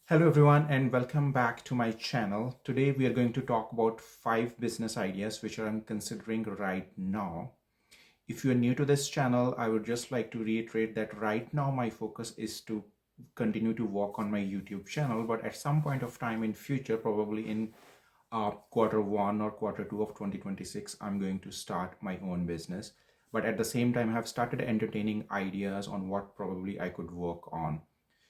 Hello everyone and welcome back to my channel. Today we are going to talk about 5 business ideas which I'm considering right now. If you're new to this channel, I would just like to reiterate that right now my focus is to continue to work on my YouTube channel, but at some point of time in future, probably in quarter 1 or quarter 2 of 2026, I'm going to start my own business. But at the same time, I have started entertaining ideas on what probably I could work on.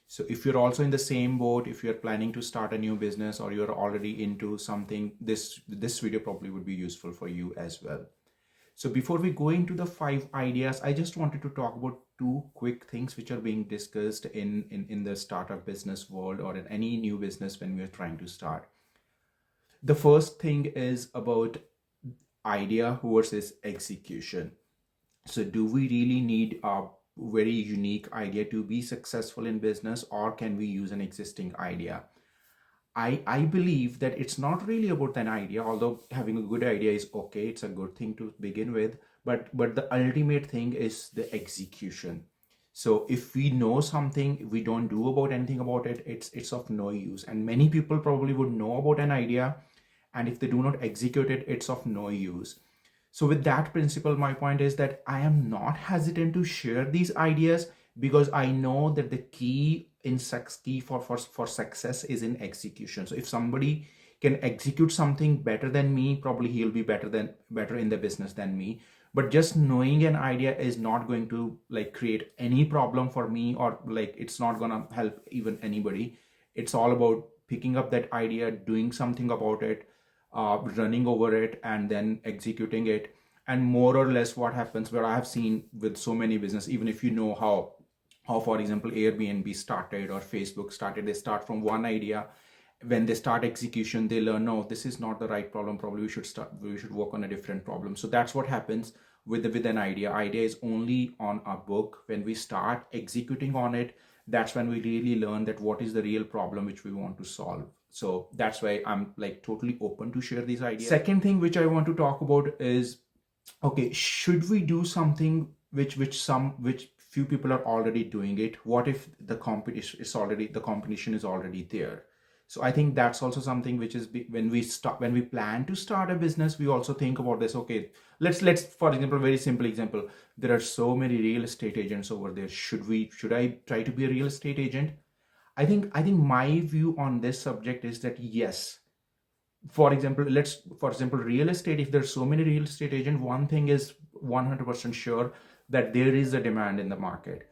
So if you're also in the same boat, if you're planning to start a new business or you're already into something, this video probably would be useful for you as well. So before we go into the 5 ideas, I just wanted to talk about 2 quick things which are being discussed in the startup business world or in any new business when we're trying to start. The first thing is about idea versus execution. So do we really need a very unique idea to be successful in business, or can we use an existing idea? I believe that it's not really about an idea, although having a good idea is okay, it's a good thing to begin with, but the ultimate thing is the execution. So if we know something, we don't do about anything about it, it's of no use. And many people probably would know about an idea, and if they do not execute it, it's of no use. So with that principle, my point is that I am not hesitant to share these ideas because I know that the key for success is in execution. So if somebody can execute something better than me, probably he'll be better in the business than me. But just knowing an idea is not going to like create any problem for me, or like it's not gonna help even anybody. It's all about picking up that idea, doing something about it, running over it, and then executing it. And more or less what happens, where I have seen with so many business, even if you know how for example Airbnb started or Facebook started, they start from one idea. When they start execution, they learn, no, this is not the right problem, probably we should work on a different problem. So that's what happens with an idea is only on a book. When we start executing on it, that's when we really learn that what is the real problem which we want to solve. So that's why I'm like totally open to share these ideas. Second thing which I want to talk about is, okay, should we do something which few people are already doing it? What if the competition is already there? So I think that's also something which is when we plan to start a business, we also think about this. Okay, let's for example, very simple example, there are so many real estate agents over there. Should I try to be a real estate agent? I think my view on this subject is that yes. For example, real estate, if there's so many real estate agents, one thing is 100% sure, that there is a demand in the market.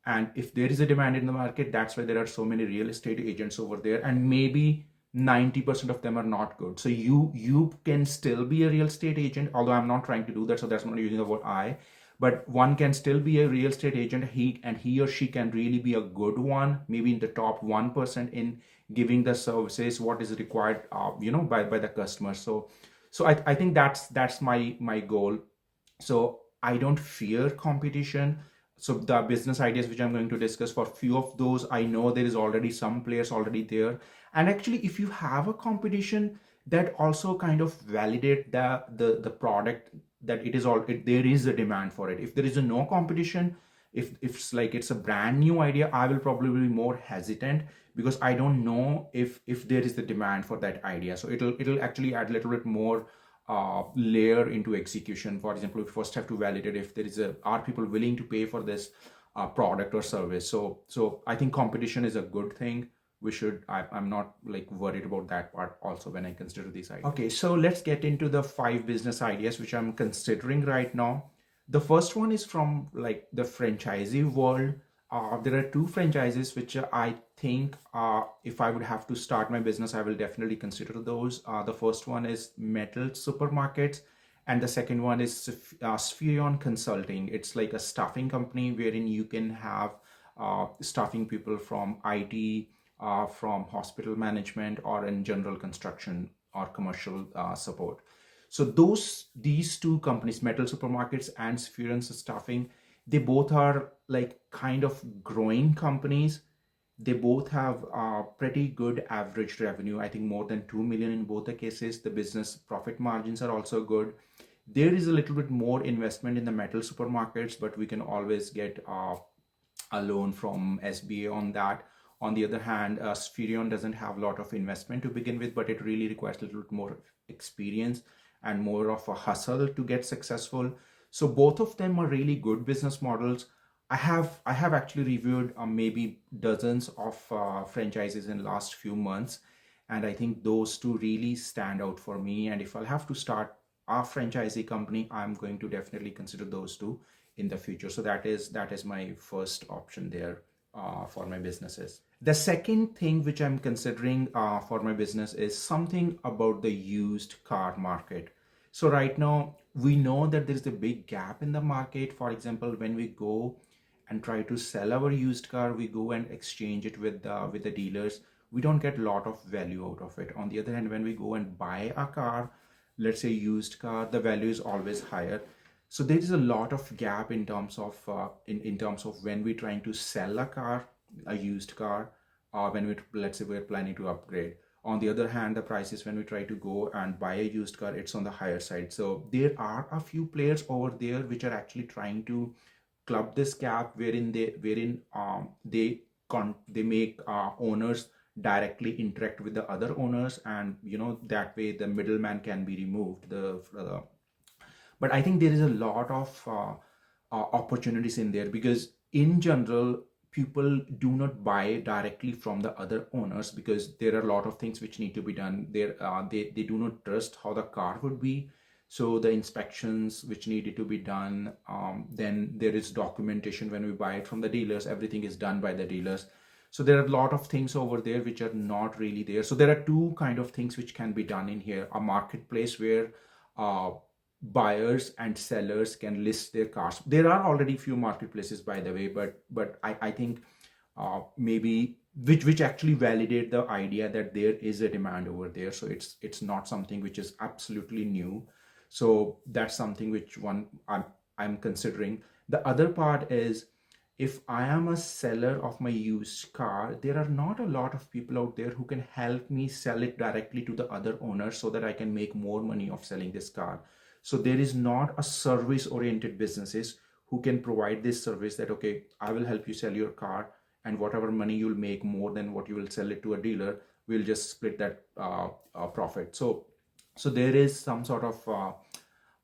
And if there is a demand in the market, that's why there are so many real estate agents over there, and maybe 90% of them are not good. So you can still be a real estate agent, although I'm not trying to do that, so that's not using the word I. But one can still be a real estate agent. He or she can really be a good one, maybe in the top 1% in giving the services what is required, by the customer. So I think that's my goal. So I don't fear competition. So the business ideas which I'm going to discuss, for few of those, I know there is already some players already there. And actually, if you have a competition, that also kind of validate the product, that there is a demand for it. If there is a no competition, if it's a brand new idea, I will probably be more hesitant, because I don't know if there is the demand for that idea. So it'll actually add a little bit more layer into execution. For example, we first have to validate if are people willing to pay for this product or service. So I think competition is a good thing. I'm not like worried about that part also when I consider these ideas. Okay, so let's get into the 5 business ideas which I'm considering right now. The first one is from like the franchisee world. There are 2 franchises which I think, if I would have to start my business, I will definitely consider those. The first one is Metal Supermarkets, and the second one is Sphereon Consulting. It's like a staffing company wherein you can have staffing people from IT, from hospital management, or in general construction or commercial support. So these 2 companies, Metal Supermarkets and Sphereon Staffing, they both are like kind of growing companies. They both have pretty good average revenue. I think more than 2 million in both the cases. The business profit margins are also good. There is a little bit more investment in the Metal Supermarkets, but we can always get a loan from SBA on that. On the other hand, Spherion doesn't have a lot of investment to begin with, but it really requires a little bit more experience and more of a hustle to get successful. So both of them are really good business models. I have actually reviewed maybe dozens of franchises in last few months, and I think those two really stand out for me. And if I'll have to start a franchisee company, I'm going to definitely consider those two in the future. So that is my first option there for my businesses. The second thing which I'm considering for my business is something about the used car market. So right now we know that there is a big gap in the market. For example, when we go and try to sell our used car, we go and exchange it with the dealers, we don't get a lot of value out of it. On the other hand, when we go and buy a car, let's say used car, the value is always higher. So there is a lot of gap in terms of in terms of when we're trying to sell a car, a used car, or when we, let's say, we're planning to upgrade. On the other hand, the prices when we try to go and buy a used car, it's on the higher side. So there are a few players over there which are actually trying to club this gap, wherein they make owners directly interact with the other owners, and that way the middleman can be removed. But I think there is a lot of opportunities in there, because in general people do not buy directly from the other owners, because there are a lot of things which need to be done there. They do not trust how the car would be, so the inspections which needed to be done, then there is documentation. When we buy it from the dealers, everything is done by the dealers. So there are a lot of things over there which are not really there. So there are two kind of things which can be done in here: a marketplace where buyers and sellers can list their cars. There are already few marketplaces, by the way, but I think maybe which actually validate the idea that there is a demand over there. So it's not something which is absolutely new. So that's something which I'm considering. The other part is, if I am a seller of my used car, there are not a lot of people out there who can help me sell it directly to the other owners so that I can make more money of selling this car. So there is not a service oriented businesses who can provide this service, that okay, I will help you sell your car, and whatever money you'll make more than what you will sell it to a dealer, we'll just split that profit. So there is some sort of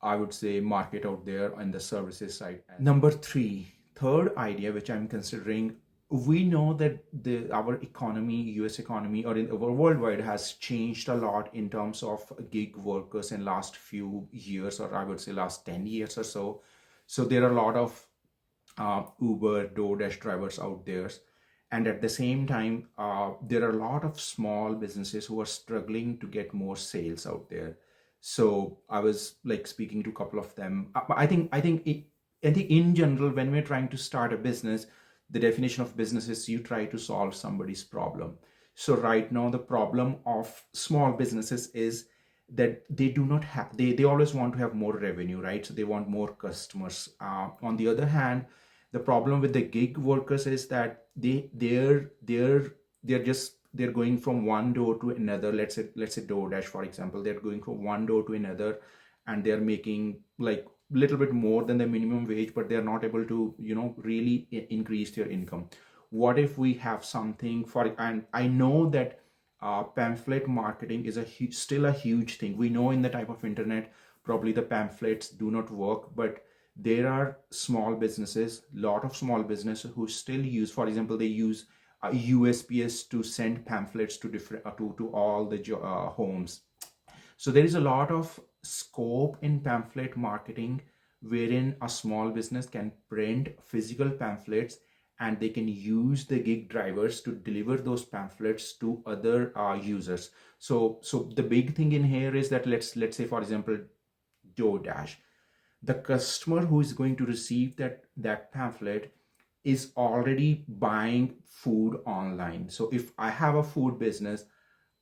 I would say market out there on the services side. Number three, third idea which I'm considering, we know that our economy, US economy, or in worldwide, has changed a lot in terms of gig workers in last few years, or I would say last 10 years or so. So there are a lot of Uber, DoorDash drivers out there. And at the same time, there are a lot of small businesses who are struggling to get more sales out there. So I was like speaking to a couple of them. I think in general, when we're trying to start a business, the definition of business is you try to solve somebody's problem. So right now, the problem of small businesses is that they do not have, they always want to have more revenue, right? So they want more customers. On the other hand, the problem with the gig workers is that they're going from one door to another. Let's say DoorDash, for example, they're going from one door to another, and they're making like little bit more than the minimum wage, but they're not able to really increase their income. What if we have something for, and I know that pamphlet marketing is still a huge thing. We know in the type of internet probably the pamphlets do not work, but there are small businesses, lot of small businesses who still use, for example, they use USPS to send pamphlets to different to all the homes. So there is a lot of scope in pamphlet marketing, wherein a small business can print physical pamphlets, and they can use the gig drivers to deliver those pamphlets to other users. So the big thing in here is that let's say, for example, DoorDash, the customer who is going to receive that pamphlet is already buying food online. So if I have a food business,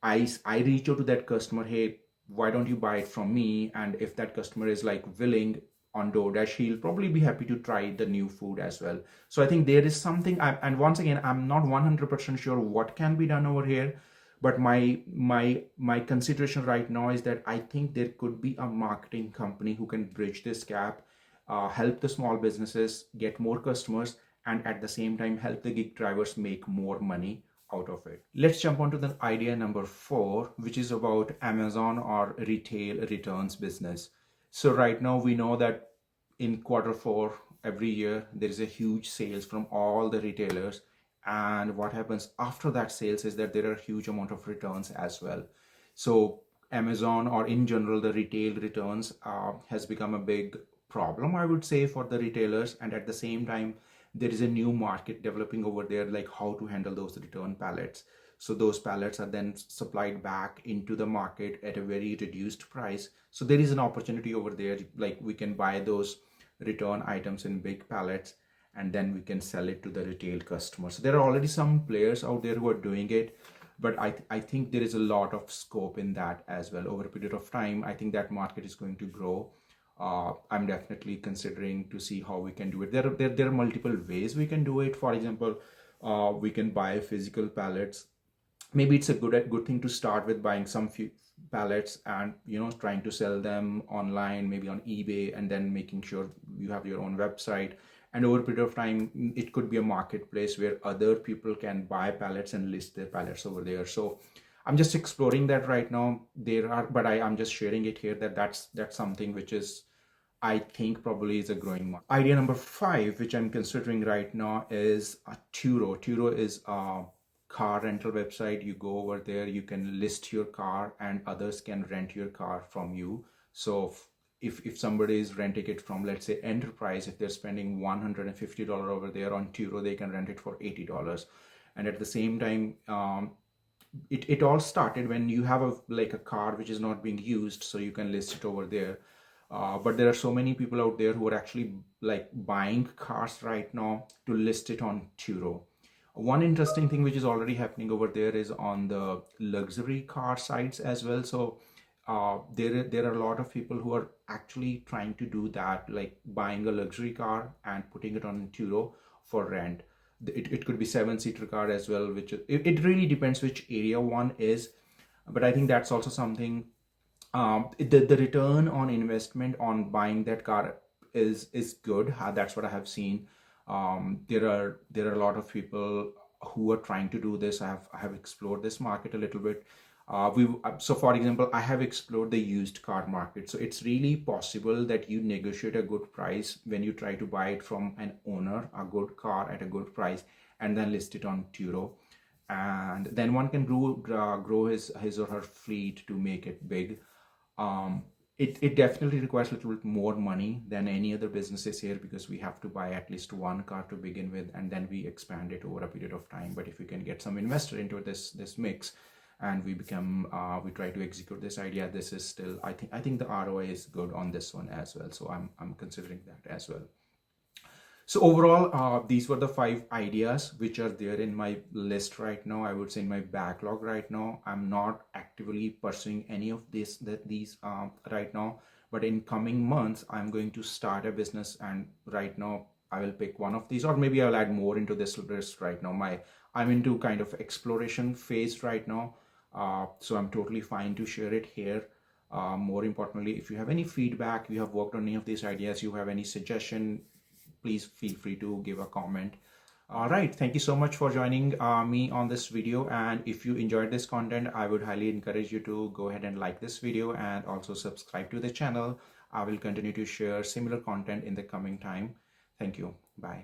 I reach out to that customer, hey, why don't you buy it from me? And if that customer is like willing on DoorDash, he'll probably be happy to try the new food as well. So I think there is something, and once again, I'm not 100% sure what can be done over here, but my consideration right now is that I think there could be a marketing company who can bridge this gap, help the small businesses get more customers, and at the same time help the gig drivers make more money out of it. Let's jump on to the idea number 4, which is about Amazon or retail returns business. So right now we know that in quarter 4 every year there is a huge sales from all the retailers, and what happens after that sales is that there are huge amount of returns as well. So Amazon, or in general the retail returns, has become a big problem, I would say, for the retailers. And at the same time there is a new market developing over there, like how to handle those return pallets. So those pallets are then supplied back into the market at a very reduced price. So there is an opportunity over there, like we can buy those return items in big pallets and then we can sell it to the retail customers. So there are already some players out there who are doing it, but I think there is a lot of scope in that as well. Over a period of time, I think that market is going to grow. I'm definitely considering to see how we can do it. There are multiple ways we can do it. For example, we can buy physical pallets. Maybe it's a good thing to start with buying some few pallets and trying to sell them online, maybe on eBay, and then making sure you have your own website. And over a period of time, it could be a marketplace where other people can buy pallets and list their pallets over there. So I'm just exploring that right now. I'm just sharing it here, that's something which is, I think, probably is a growing market. Idea number 5, which I'm considering right now, is Turo. Turo is a car rental website. You go over there, you can list your car and others can rent your car from you. So if somebody is renting it from, let's say, Enterprise, if they're spending $150 over there, on Turo they can rent it for $80. And at the same time, it all started when you have a car which is not being used, so you can list it over there. But there are so many people out there who are actually like buying cars right now to list it on Turo. One interesting thing which is already happening over there is on the luxury car sites as well. So there are a lot of people who are actually trying to do that, like buying a luxury car and putting it on Turo for rent. It could be 7-seater car as well, which it really depends which area one is. But I think that's also something. The return on investment on buying that car is good. That's what I have seen. There are a lot of people who are trying to do this. I have explored this market a little bit. So for example, I have explored the used car market. So it's really possible that you negotiate a good price when you try to buy it from an owner, a good car at a good price, and then list it on Turo. And then one can grow his or her fleet to make it big. It definitely requires a little bit more money than any other businesses here, because we have to buy at least one car to begin with, and then we expand it over a period of time. But if we can get some investor into this mix, and we try to execute this idea, this is still, I think the ROI is good on this one as well. So I'm considering that as well. So overall, these were the 5 ideas which are there in my list right now. I would say in my backlog right now. I'm not actively pursuing any of these right now, but in coming months, I'm going to start a business, and right now I will pick one of these, or maybe I'll add more into this list right now. I'm into kind of exploration phase right now. So I'm totally fine to share it here. More importantly, if you have any feedback, you have worked on any of these ideas, you have any suggestion, please feel free to give a comment. All right, thank you so much for joining me on this video. And if you enjoyed this content, I would highly encourage you to go ahead and like this video and also subscribe to the channel. I will continue to share similar content in the coming time. Thank you. Bye.